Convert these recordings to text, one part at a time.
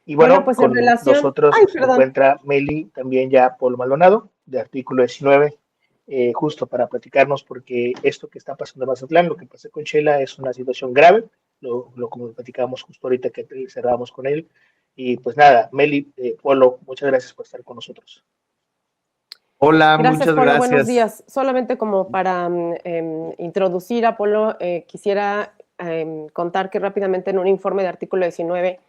Y Bueno, bueno, pues en con relación, nosotros ay, se perdón, encuentra Meli, también ya Polo Maldonado, de Artículo 19, justo para platicarnos, porque esto que está pasando en Mazatlán, lo que pasa con Chela, es una situación grave, como platicábamos justo ahorita que cerrábamos con él. Y pues nada, Meli, Polo, muchas gracias por estar con nosotros. Hola, gracias, muchas Polo, buenos gracias. días. Solamente como para introducir a Polo, quisiera contar que rápidamente en un informe de Artículo 19,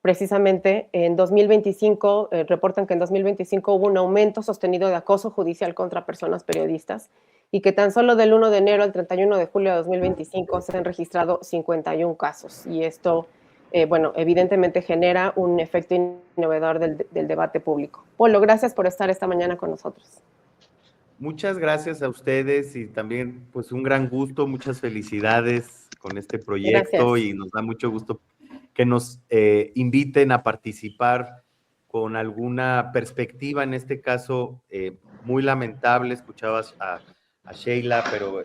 precisamente en 2025, reportan que en 2025 hubo un aumento sostenido de acoso judicial contra personas periodistas y que tan solo del 1 de enero al 31 de julio de 2025 se han registrado 51 casos. Y esto, bueno, evidentemente genera un efecto innovador del debate público. Polo, gracias por estar esta mañana con nosotros. Muchas gracias a ustedes y también pues un gran gusto, muchas felicidades con este proyecto. Gracias. Y nos da mucho gusto que nos inviten a participar con alguna perspectiva, en este caso muy lamentable. Escuchabas a Sheila, pero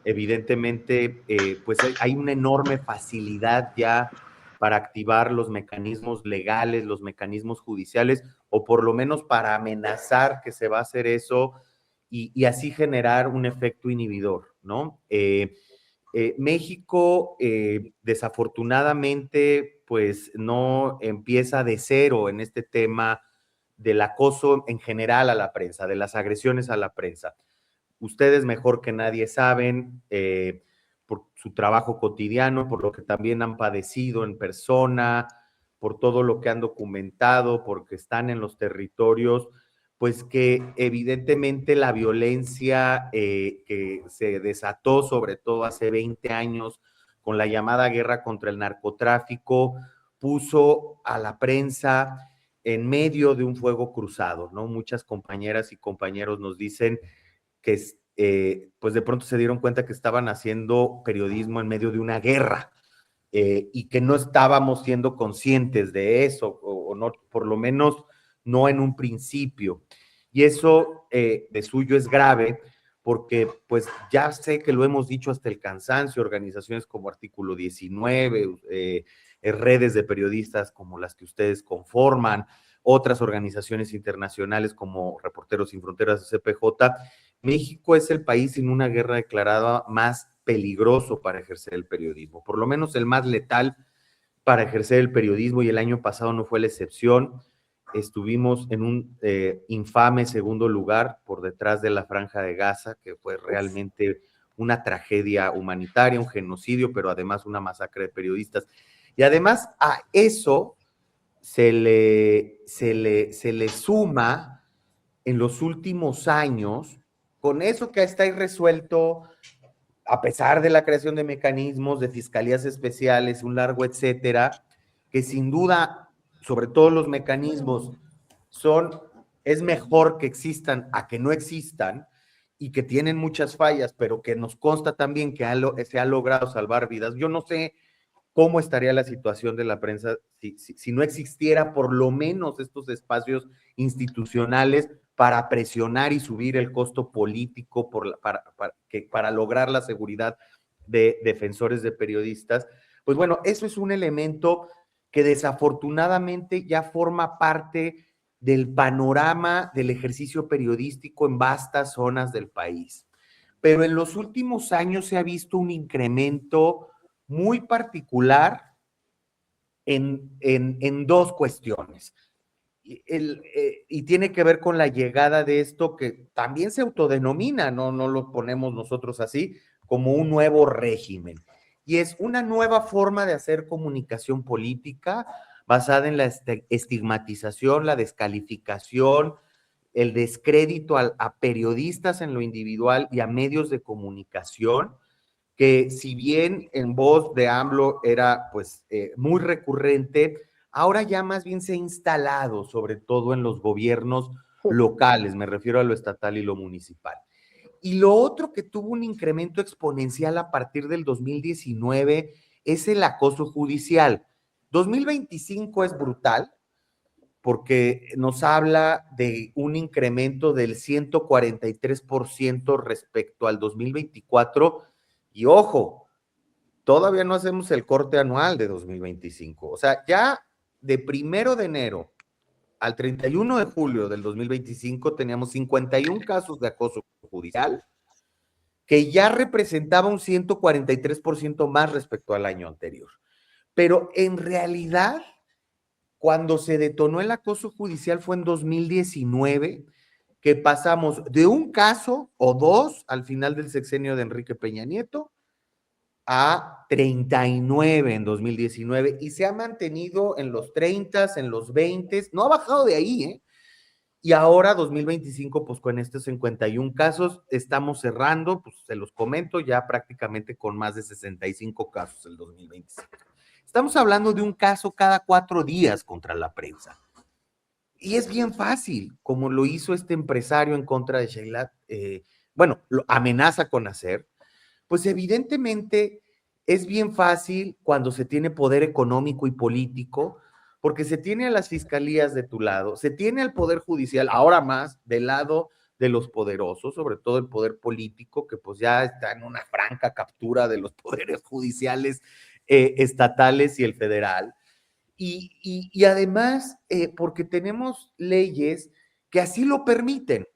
evidentemente pues hay una enorme facilidad ya para activar los mecanismos legales, los mecanismos judiciales, o por lo menos para amenazar que se va a hacer eso y así generar un efecto inhibidor, ¿no? México, desafortunadamente, pues no empieza de cero en este tema del acoso en general a la prensa, de las agresiones a la prensa. Ustedes mejor que nadie saben, por su trabajo cotidiano, por lo que también han padecido en persona, por todo lo que han documentado, porque están en los territorios, pues que evidentemente la violencia que se desató sobre todo hace 20 años con la llamada guerra contra el narcotráfico, puso a la prensa en medio de un fuego cruzado, ¿no? Muchas compañeras y compañeros nos dicen que pues de pronto se dieron cuenta que estaban haciendo periodismo en medio de una guerra y que no estábamos siendo conscientes de eso, o no, por lo menos no en un principio. Y eso de suyo es grave porque pues ya sé que lo hemos dicho hasta el cansancio, organizaciones como Artículo 19, redes de periodistas como las que ustedes conforman, otras organizaciones internacionales como Reporteros Sin Fronteras, CPJ. México es el país sin una guerra declarada más peligroso para ejercer el periodismo, por lo menos el más letal para ejercer el periodismo, y el año pasado no fue la excepción. Estuvimos en un infame segundo lugar por detrás de la Franja de Gaza, que fue realmente una tragedia humanitaria, un genocidio, pero además una masacre de periodistas. Y además a eso se le suma en los últimos años, con eso que está irresuelto, a pesar de la creación de mecanismos, de fiscalías especiales, un largo etcétera, que sin duda, sobre todo los mecanismos, es mejor que existan a que no existan, y que tienen muchas fallas, pero que nos consta también que se ha logrado salvar vidas. Yo no sé cómo estaría la situación de la prensa si no existiera por lo menos estos espacios institucionales para presionar y subir el costo político para lograr la seguridad de defensores de periodistas. Pues bueno, eso es un elemento que desafortunadamente ya forma parte del panorama del ejercicio periodístico en vastas zonas del país. Pero en los últimos años se ha visto un incremento muy particular en dos cuestiones. Y tiene que ver con la llegada de esto que también se autodenomina, no lo ponemos nosotros así, como un nuevo régimen. Y es una nueva forma de hacer comunicación política basada en la estigmatización, la descalificación, el descrédito a periodistas en lo individual y a medios de comunicación, que si bien en voz de AMLO era pues muy recurrente, ahora ya más bien se ha instalado, sobre todo en los gobiernos locales, me refiero a lo estatal y lo municipal. Y lo otro que tuvo un incremento exponencial a partir del 2019 es el acoso judicial. 2025 es brutal porque nos habla de un incremento del 143% respecto al 2024, y ojo, todavía no hacemos el corte anual de 2025. O sea, ya de 1 de enero al 31 de julio del 2025 teníamos 51 casos de acoso judicial, que ya representaba un 143% más respecto al año anterior. Pero en realidad, cuando se detonó el acoso judicial fue en 2019, que pasamos de un caso o dos al final del sexenio de Enrique Peña Nieto a 39 en 2019 y se ha mantenido en los 30, en los 20, no ha bajado de ahí, ¿eh? Y ahora 2025, pues con estos 51 casos, estamos cerrando, pues se los comento, ya prácticamente con más de 65 casos el 2025. Estamos hablando de un caso cada 4 días contra la prensa. Y es bien fácil, como lo hizo este empresario en contra de Sheila, lo amenaza con hacer, pues evidentemente es bien fácil cuando se tiene poder económico y político, porque se tiene a las fiscalías de tu lado, se tiene al poder judicial, ahora más del lado de los poderosos, sobre todo el poder político, que pues ya está en una franca captura de los poderes judiciales estatales y el federal. Y además, porque tenemos leyes que así lo permiten.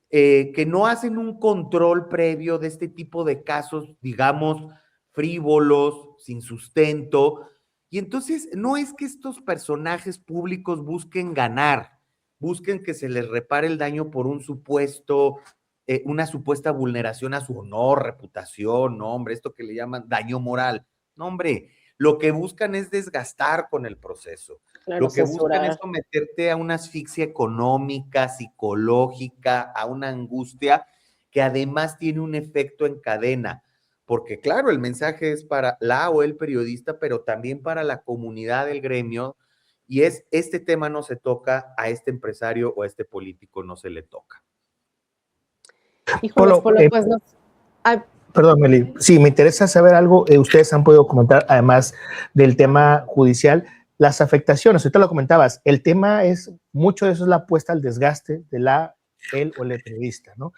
Que no hacen un control previo de este tipo de casos, digamos, frívolos, sin sustento. Y entonces no es que estos personajes públicos busquen ganar, busquen que se les repare el daño por un supuesto, una supuesta vulneración a su honor, reputación, no, hombre, esto que le llaman daño moral. No, hombre, lo que buscan es desgastar con el proceso. Claro, Lo que buscan es censurar. someterte a una asfixia económica, psicológica, a una angustia que además tiene un efecto en cadena, porque claro, el mensaje es para la o el periodista, pero también para la comunidad del gremio, y es, este tema no se toca, a este empresario o a este político no se le toca. Híjoles, Polo, Polo, pues no. Ay, perdón, Meli. Sí, me interesa saber algo. Ustedes han podido comentar, además del tema judicial, las afectaciones. Ahorita lo comentabas. El tema es, mucho de eso es la apuesta al desgaste de él o el periodista, ¿no?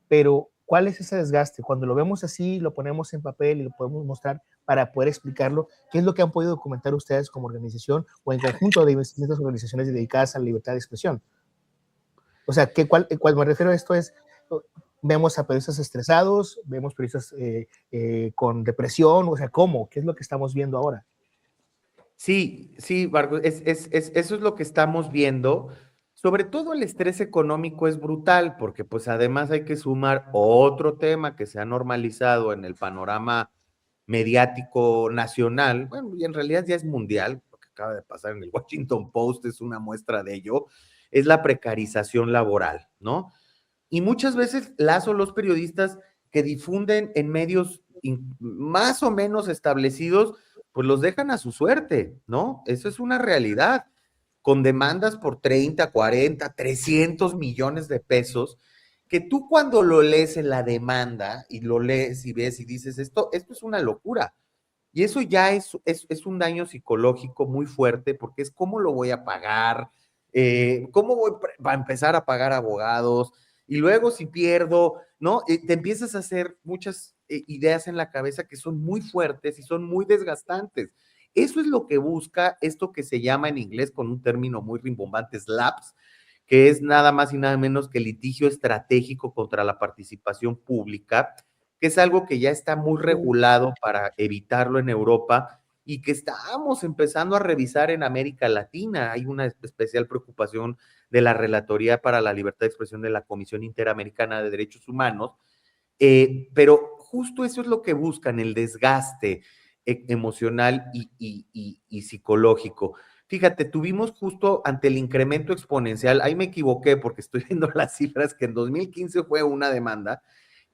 Pero, ¿cuál es ese desgaste? Cuando lo vemos así, lo ponemos en papel y lo podemos mostrar para poder explicarlo. ¿Qué es lo que han podido documentar ustedes como organización o en conjunto de distintas organizaciones dedicadas a la libertad de expresión? O sea, cuál me refiero a esto es, vemos a periodistas estresados, vemos periodistas con depresión, o sea, ¿cómo? ¿Qué es lo que estamos viendo ahora? Sí, sí, Marcos, eso es lo que estamos viendo. Sobre todo el estrés económico es brutal, porque pues además hay que sumar otro tema que se ha normalizado en el panorama mediático nacional, bueno, y en realidad ya es mundial, lo que acaba de pasar en el Washington Post es una muestra de ello, es la precarización laboral, ¿no? Y muchas veces las o los periodistas que difunden en medios más o menos establecidos, pues los dejan a su suerte, ¿no? Eso es una realidad, con demandas por 30, 40, 300 millones de pesos, que tú cuando lo lees en la demanda y lo lees y ves y dices, esto es una locura. Y eso ya es un daño psicológico muy fuerte porque es cómo lo voy a pagar, cómo voy a empezar a pagar abogados, y luego si pierdo, ¿no? Te empiezas a hacer muchas ideas en la cabeza que son muy fuertes y son muy desgastantes. Eso es lo que busca esto que se llama en inglés con un término muy rimbombante, SLAPS, que es nada más y nada menos que litigio estratégico contra la participación pública, que es algo que ya está muy regulado para evitarlo en Europa y que estamos empezando a revisar en América Latina. Hay una especial preocupación de la Relatoría para la Libertad de Expresión de la Comisión Interamericana de Derechos Humanos, pero justo eso es lo que buscan, el desgaste emocional y psicológico. Fíjate, tuvimos justo ante el incremento exponencial, ahí me equivoqué porque estoy viendo las cifras, que en 2015 fue una demanda,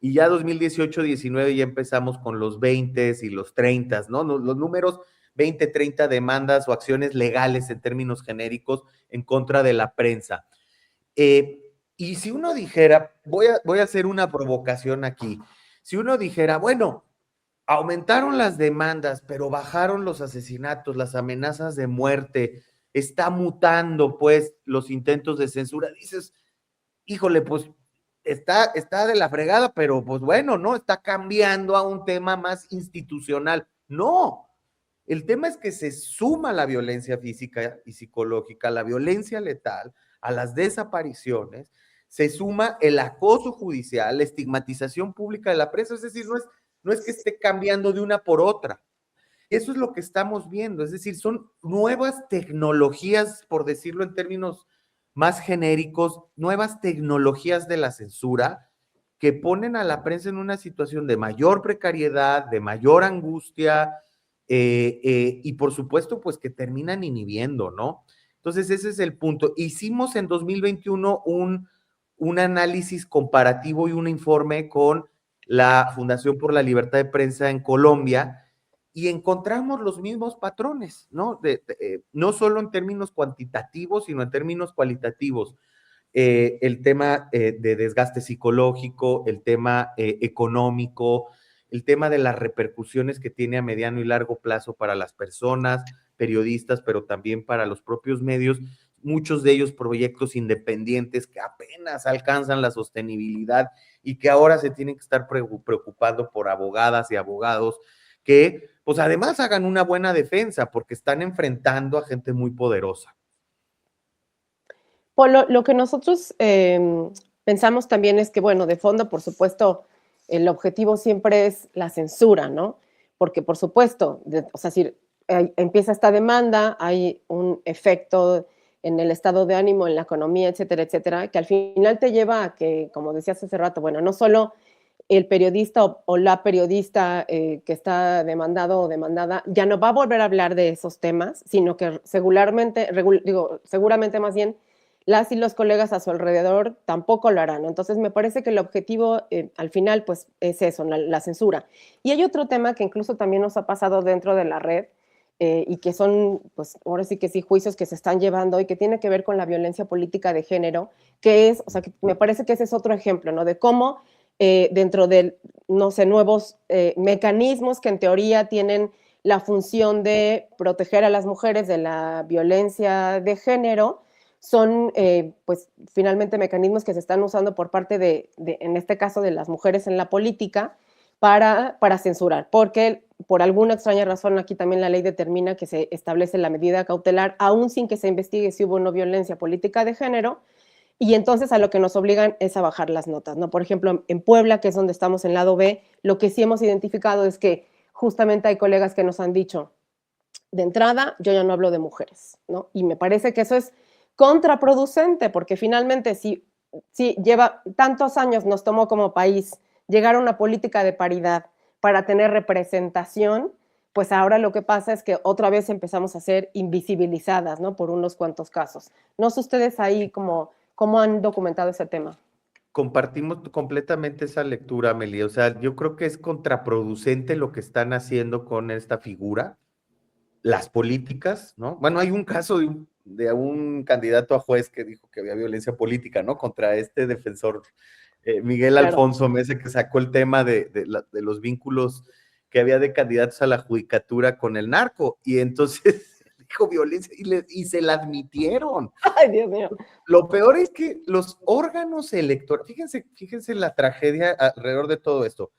y ya 2018, 19 ya empezamos con los 20 y los 30, ¿no? Los números 20, 30 demandas o acciones legales en términos genéricos en contra de la prensa. Y si uno dijera, voy a hacer una provocación aquí, si uno dijera, bueno, aumentaron las demandas, pero bajaron los asesinatos, las amenazas de muerte, está mutando pues los intentos de censura, dices, híjole, pues está de la fregada, pero pues bueno, ¿no? Está cambiando a un tema más institucional. No, El tema es que se suma la violencia física y psicológica, la violencia letal, a las desapariciones, se suma el acoso judicial, la estigmatización pública de la prensa, es decir, no es que esté cambiando de una por otra. Eso es lo que estamos viendo, es decir, son nuevas tecnologías, por decirlo en términos más genéricos, nuevas tecnologías de la censura que ponen a la prensa en una situación de mayor precariedad, de mayor angustia, y por supuesto, pues que terminan inhibiendo, ¿no? Entonces, ese es el punto. Hicimos en 2021 un análisis comparativo y un informe con la Fundación por la Libertad de Prensa en Colombia, y encontramos los mismos patrones, ¿no? No solo en términos cuantitativos, sino en términos cualitativos. El tema de desgaste psicológico, el tema económico, el tema de las repercusiones que tiene a mediano y largo plazo para las personas, periodistas, pero también para los propios medios, muchos de ellos proyectos independientes que apenas alcanzan la sostenibilidad y que ahora se tienen que estar preocupando por abogadas y abogados que, pues además hagan una buena defensa porque están enfrentando a gente muy poderosa. Polo, lo que nosotros pensamos también es que, bueno, de fondo, por supuesto, el objetivo siempre es la censura, ¿no? Porque, por supuesto, o sea, si empieza esta demanda, hay un efecto en el estado de ánimo, en la economía, etcétera, etcétera, que al final te lleva a que, como decías hace rato, bueno, no solo el periodista o la periodista que está demandado o demandada ya no va a volver a hablar de esos temas, sino que seguramente más bien, las y los colegas a su alrededor tampoco lo harán. Entonces, me parece que el objetivo al final, pues, es eso, la censura. Y hay otro tema que incluso también nos ha pasado dentro de la red, y que son, pues, ahora sí que sí, juicios que se están llevando y que tiene que ver con la violencia política de género, que es, o sea, que me parece que ese es otro ejemplo, ¿no? De cómo dentro de, no sé, nuevos mecanismos que en teoría tienen la función de proteger a las mujeres de la violencia de género, son, pues, finalmente mecanismos que se están usando por parte en este caso, de las mujeres en la política para censurar, porque por alguna extraña razón aquí también la ley determina que se establece la medida cautelar, aún sin que se investigue si hubo o no violencia política de género, y entonces a lo que nos obligan es a bajar las notas, ¿no? Por ejemplo, en Puebla, que es donde estamos en lado B, lo que sí hemos identificado es que justamente hay colegas que nos han dicho, de entrada, yo ya no hablo de mujeres, ¿no? Y me parece que eso es contraproducente, porque finalmente si lleva tantos años, nos tomó como país llegar a una política de paridad para tener representación, pues ahora lo que pasa es que otra vez empezamos a ser invisibilizadas, ¿no? Por unos cuantos casos. No sé ustedes ahí cómo han documentado ese tema. Compartimos completamente esa lectura, Meli. O sea, yo creo que es contraproducente lo que están haciendo con esta figura, las políticas, ¿no? Bueno, hay un caso de un candidato a juez que dijo que había violencia política, ¿no? Contra este defensor, Miguel Claro. Alfonso Mesa, que sacó el tema de los vínculos que había de candidatos a la judicatura con el narco, y entonces dijo violencia y se la admitieron. Ay, Dios mío. Lo peor es que los órganos electorales, fíjense la tragedia alrededor de todo esto.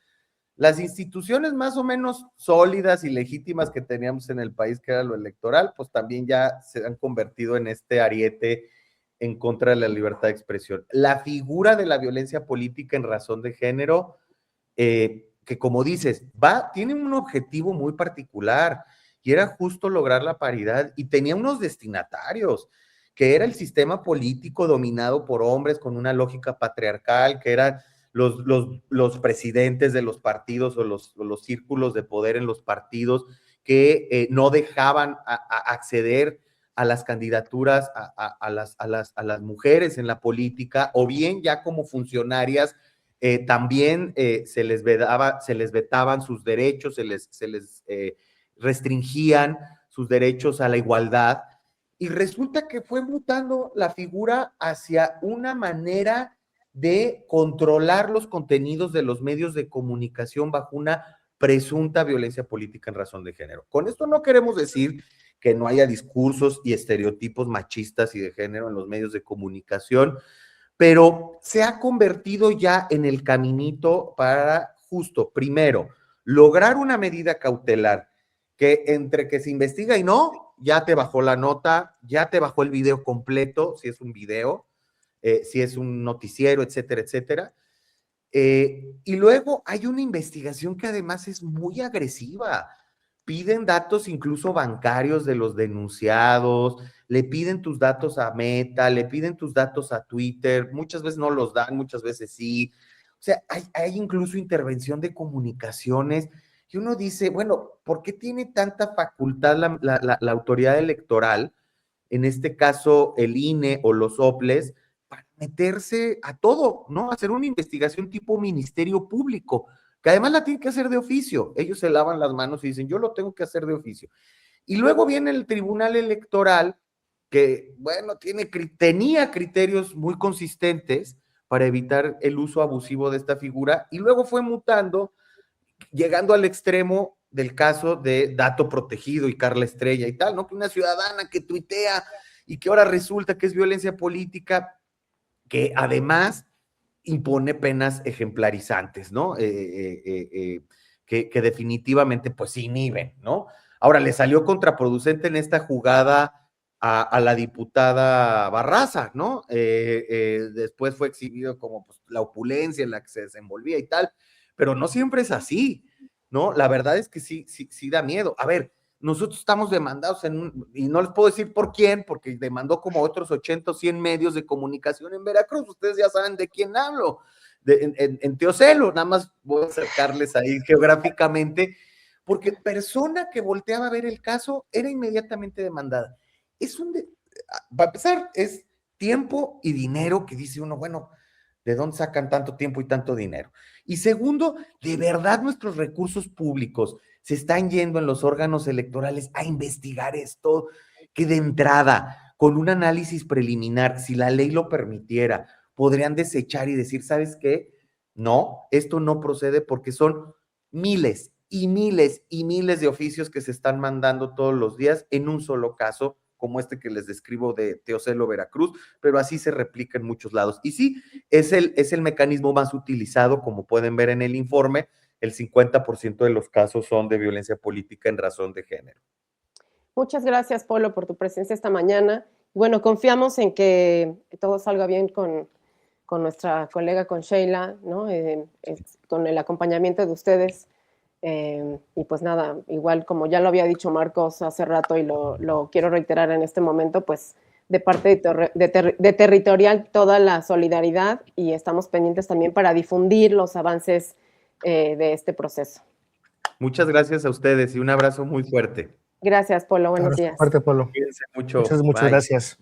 Las instituciones más o menos sólidas y legítimas que teníamos en el país, que era lo electoral, pues también ya se han convertido en este ariete en contra de la libertad de expresión. La figura de la violencia política en razón de género, que como dices, tiene un objetivo muy particular, y era justo lograr la paridad, y tenía unos destinatarios, que era el sistema político dominado por hombres con una lógica patriarcal, que eran los presidentes de los partidos o los círculos de poder en los partidos, que no dejaban acceder a las candidaturas a las mujeres en la política, o bien ya como funcionarias también se les vetaban sus derechos, se les restringían sus derechos a la igualdad, y resulta que fue mutando la figura hacia una manera de controlar los contenidos de los medios de comunicación bajo una presunta violencia política en razón de género. Con esto no queremos decir que no haya discursos y estereotipos machistas y de género en los medios de comunicación, pero se ha convertido ya en el caminito para justo, primero, lograr una medida cautelar que entre que se investiga y no, ya te bajó la nota, ya te bajó el video completo, si es un video, si es un noticiero, etcétera, etcétera. Y luego hay una investigación que además es muy agresiva. Piden datos incluso bancarios de los denunciados, le piden tus datos a Meta, le piden tus datos a Twitter, muchas veces no los dan, muchas veces sí. O sea, hay incluso intervención de comunicaciones y uno dice, bueno, ¿por qué tiene tanta facultad la autoridad electoral, en este caso el INE o los OPLES, para meterse a todo, ¿no? Hacer una investigación tipo Ministerio Público, que además la tienen que hacer de oficio. Ellos se lavan las manos y dicen, yo lo tengo que hacer de oficio. Y luego viene el Tribunal Electoral, que, bueno, tenía criterios muy consistentes para evitar el uso abusivo de esta figura, y luego fue mutando, llegando al extremo del caso de Dato Protegido y Carla Estrella y tal, ¿no? Que una ciudadana que tuitea y que ahora resulta que es violencia política, que además impone penas ejemplarizantes, ¿no? Que definitivamente pues inhiben, ¿no? Ahora, le salió contraproducente en esta jugada a la diputada Barraza, ¿no? Después fue exhibido como pues, la opulencia en la que se desenvolvía y tal, pero no siempre es así, ¿no? La verdad es que sí da miedo. A ver, nosotros estamos demandados y no les puedo decir por quién, porque demandó como otros 80 o 100 medios de comunicación en Veracruz. Ustedes ya saben de quién hablo, en Teocelo, nada más voy a acercarles ahí geográficamente, porque persona que volteaba a ver el caso era inmediatamente demandada. Para empezar, es tiempo y dinero que dice uno, bueno, ¿de dónde sacan tanto tiempo y tanto dinero? Y segundo, de verdad nuestros recursos públicos se están yendo en los órganos electorales a investigar esto, que de entrada, con un análisis preliminar, si la ley lo permitiera, podrían desechar y decir, ¿sabes qué? No, esto no procede porque son miles y miles y miles de oficios que se están mandando todos los días en un solo caso, como este que les describo de Teocelo, Veracruz, pero así se replica en muchos lados. Y sí, es el mecanismo más utilizado, como pueden ver en el informe, el 50% de los casos son de violencia política en razón de género. Muchas gracias, Polo, por tu presencia esta mañana. Bueno, confiamos en que todo salga bien con nuestra colega, con Sheila, ¿no? Con el acompañamiento de ustedes. Y pues nada, igual como ya lo había dicho Marcos hace rato y lo quiero reiterar en este momento, pues de parte de Territorial toda la solidaridad y estamos pendientes también para difundir los avances de este proceso. Muchas gracias a ustedes y un abrazo muy fuerte. Gracias, Polo. Buenos días. Fuerte, Polo. Cuídense mucho. Muchas Bye. gracias.